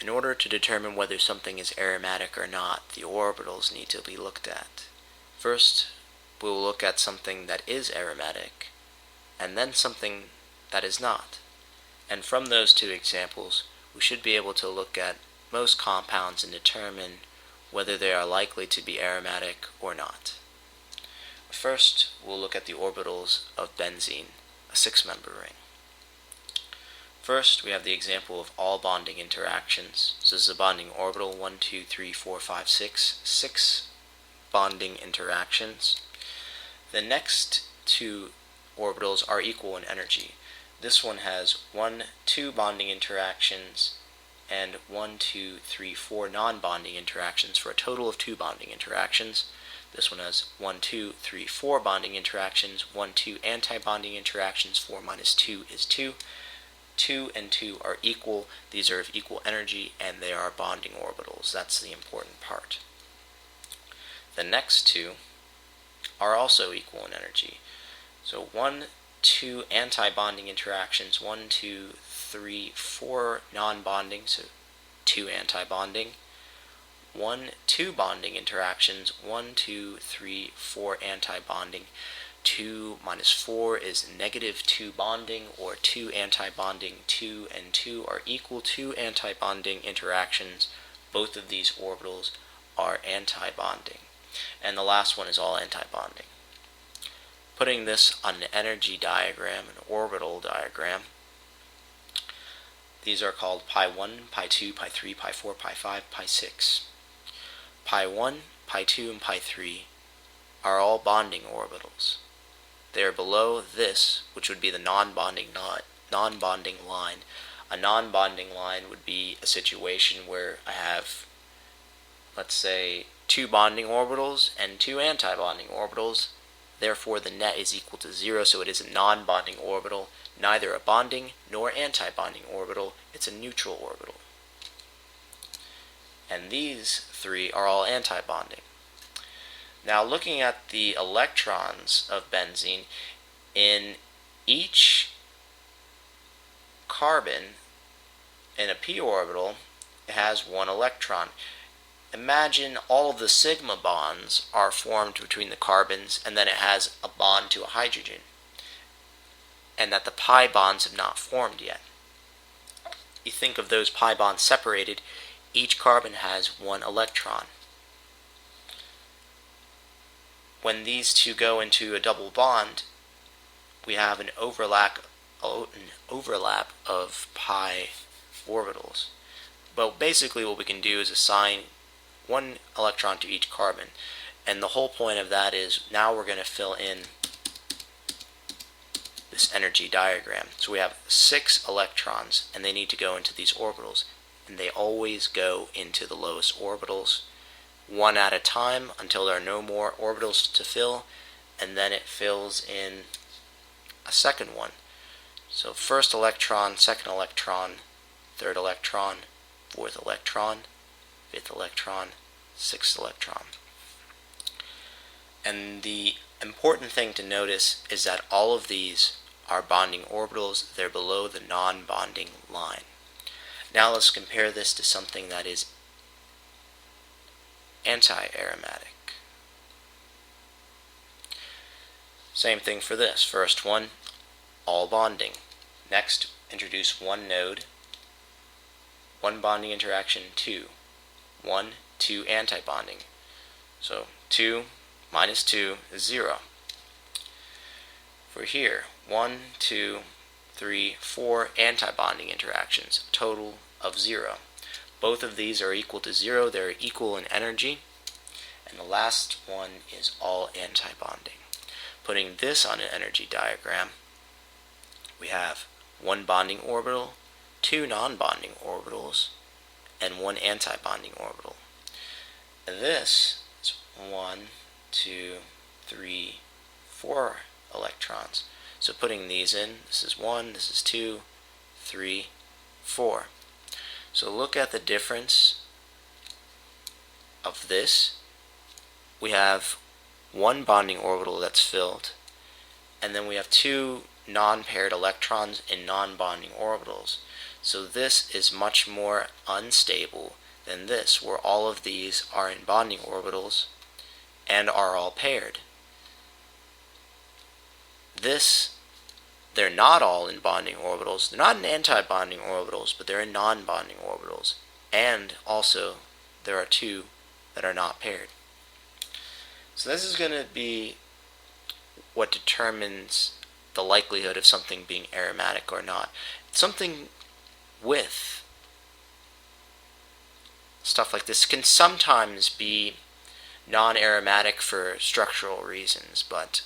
In order to determine whether something is aromatic or not, the orbitals need to be looked at. First, we'll look at something that is aromatic, and then something that is not. And from those two examples, we should be able to look at most compounds and determine whether they are likely to be aromatic or not. First, we'll look at the orbitals of benzene, a six-member ring. First, we have the example of all bonding interactions. So this is a bonding orbital, 1, 2, 3, 4, 5, 6. 6 bonding interactions. The next two orbitals are equal in energy. This one has 1, 2 bonding interactions and 1, 2, 3, 4 non-bonding interactions for a total of 2 bonding interactions. This one has 1, 2, 3, 4 bonding interactions, 1, 2 anti-bonding interactions, 4 minus 2 is 2. 2 and 2 are equal, these are of equal energy, and they are bonding orbitals. That's the important part. The next two are also equal in energy. So 1, 2 anti-bonding interactions, 1, 2, 3, 4 non-bonding, so 2 anti-bonding. 1, 2 bonding interactions, 1, 2, 3, 4 anti-bonding. 2 minus 4 is negative 2 bonding, or 2 anti-bonding. 2 and 2 are equal to anti-bonding interactions. Both of these orbitals are anti-bonding. And the last one is all anti-bonding. Putting this on an energy diagram, an orbital diagram, these are called pi 1, pi 2, pi 3, pi 4, pi 5, pi 6. Pi 1, pi 2, and pi 3 are all bonding orbitals. They are below this, which would be the non-bonding line. A non-bonding line would be a situation where I have, let's say, 2 bonding orbitals and 2 anti-bonding orbitals. Therefore, the net is equal to 0, so it is a non-bonding orbital, neither a bonding nor anti-bonding orbital. It's a neutral orbital. And these 3 are all anti-bonding. Now, looking at the electrons of benzene, in each carbon in a p orbital, it has 1 electron. Imagine all of the sigma bonds are formed between the carbons, and then it has a bond to a hydrogen, and that the pi bonds have not formed yet. You think of those pi bonds separated, each carbon has 1 electron. When these two go into a double bond, we have an overlap of pi orbitals. But basically what we can do is assign 1 electron to each carbon. And the whole point of that is now we're going to fill in this energy diagram. So we have 6 electrons, and they need to go into these orbitals. And they always go into the lowest orbitals, 1 at a time until there are no more orbitals to fill, and then it fills in a second one. So first electron, second electron, third electron, fourth electron, fifth electron, sixth electron. And the important thing to notice is that all of these are bonding orbitals. They're below the non-bonding line. Now let's compare this to something that is anti-aromatic. Same thing for this. First one, all bonding. Next, introduce 1 node, 1 bonding interaction, 2. 1, 2 anti-bonding. So 2 minus 2 is 0. For here, 1, 2, 3, 4 anti-bonding interactions, a total of 0. Both of these are equal to 0, they're equal in energy, and the last one is all anti-bonding. Putting this on an energy diagram, we have 1 bonding orbital, 2 non-bonding orbitals, and 1 anti-bonding orbital. And this is 1, 2, 3, 4 electrons. So putting these in, this is 1, this is 2, 3, 4. So look at the difference of this. We have 1 bonding orbital that's filled, and then we have 2 non-paired electrons in non-bonding orbitals. So this is much more unstable than this, where all of these are in bonding orbitals and are all paired. This, they're not all in bonding orbitals. They're not in anti-bonding orbitals, but they're in non-bonding orbitals. And also, there are two that are not paired. So this is going to be what determines the likelihood of something being aromatic or not. Something with stuff like this can sometimes be non-aromatic for structural reasons, but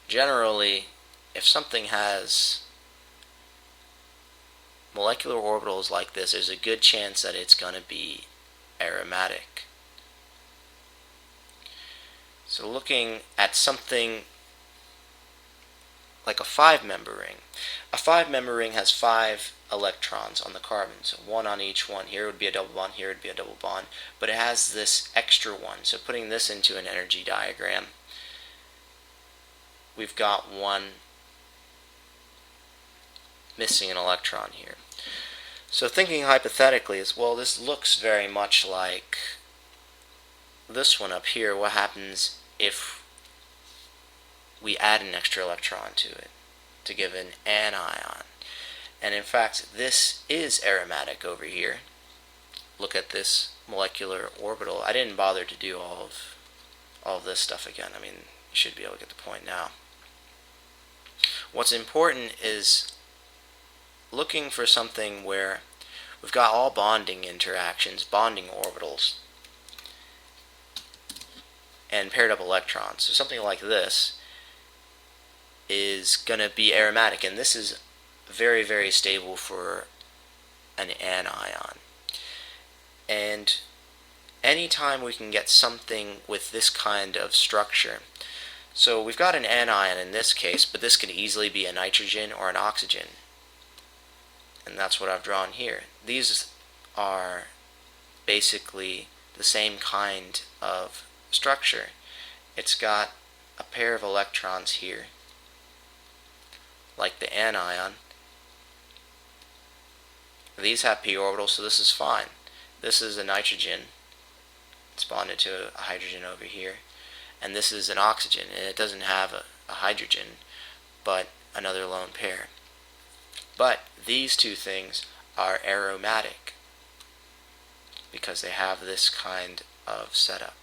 generally, if something has molecular orbitals like this, there's a good chance that it's going to be aromatic. So looking at something like a 5-member ring. A 5-member ring has 5 electrons on the carbon, so 1 on each one. Here would be a double bond, here would be a double bond, but it has this extra one. So putting this into an energy diagram, we've got one missing an electron here. So thinking hypothetically is, well, this looks very much like this one up here. What happens if we add an extra electron to it to give an anion? And in fact, this is aromatic over here. Look at this molecular orbital. I didn't bother to do all of this stuff again. I mean, you should be able to get the point now. What's important is looking for something where we've got all bonding interactions, bonding orbitals, and paired up electrons. So something like this is going to be aromatic, and this is very, very stable for an anion. And anytime we can get something with this kind of structure, so we've got an anion in this case, but this could easily be a nitrogen or an oxygen, and that's what I've drawn here. These are basically the same kind of structure. It's got a pair of electrons here, like the anion. These have p orbitals, so this is fine. This is a nitrogen. It's bonded to a hydrogen over here. And this is an oxygen, and it doesn't have a hydrogen, but another lone pair. But these two things are aromatic because they have this kind of setup.